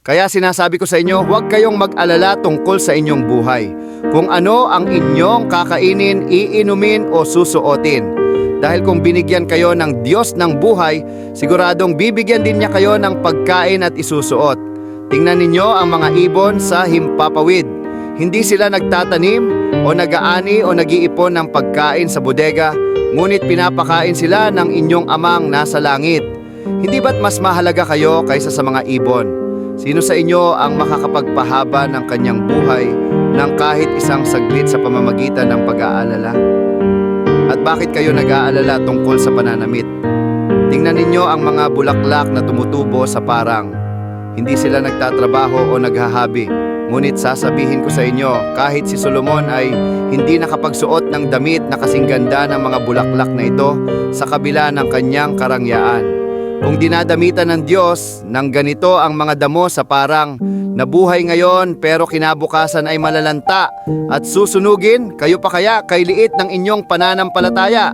Kaya sinasabi ko sa inyo, huwag kayong mag-alala tungkol sa inyong buhay. Kung ano ang inyong kakainin, iinumin o susuotin. Dahil kung binigyan kayo ng Diyos ng buhay, siguradong bibigyan din niya kayo ng pagkain at isusuot. Tingnan ninyo ang mga ibon sa himpapawid. Hindi sila nagtatanim o nag-aani o nag-iipon ng pagkain sa bodega, ngunit pinapakain sila ng inyong amang nasa langit. Hindi ba't mas mahalaga kayo kaysa sa mga ibon? Sino sa inyo ang makakapagpahaba ng kanyang buhay ng kahit isang saglit sa pamamagitan ng pag-aalala? At bakit kayo nag-aalala tungkol sa pananamit? Tingnan ninyo ang mga bulaklak na tumutubo sa parang. Hindi sila nagtatrabaho o naghahabi. Ngunit sasabihin ko sa inyo, kahit si Solomon ay hindi nakapagsuot ng damit na kasing ganda ng mga bulaklak na ito sa kabila ng kanyang karangyaan. Kung dinadamitan ng Diyos ng ganito ang mga damo sa parang, nabuhay ngayon pero kinabukasan ay malalanta at susunugin, kayo pa kaya kay liit ng inyong pananampalataya?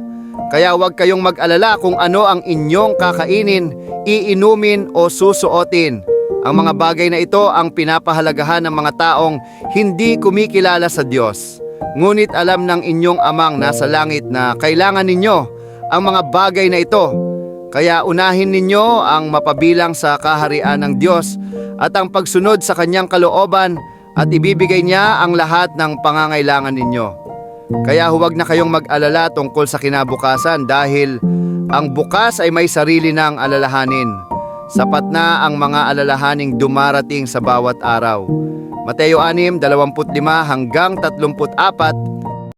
Kaya huwag kayong mag-alala kung ano ang inyong kakainin, iinumin o susuotin. Ang mga bagay na ito ang pinapahalagahan ng mga taong hindi kumikilala sa Diyos. Ngunit alam ng inyong amang nasa langit na kailangan ninyo ang mga bagay na ito. Kaya unahin ninyo ang mapabilang sa kaharian ng Diyos at ang pagsunod sa kanyang kalooban at ibibigay niya ang lahat ng pangangailangan ninyo. Kaya huwag na kayong mag-alala tungkol sa kinabukasan dahil ang bukas ay may sarili ng alalahanin. Sapat na ang mga alalahaning dumarating sa bawat araw. Mateo 6:25 hanggang 34.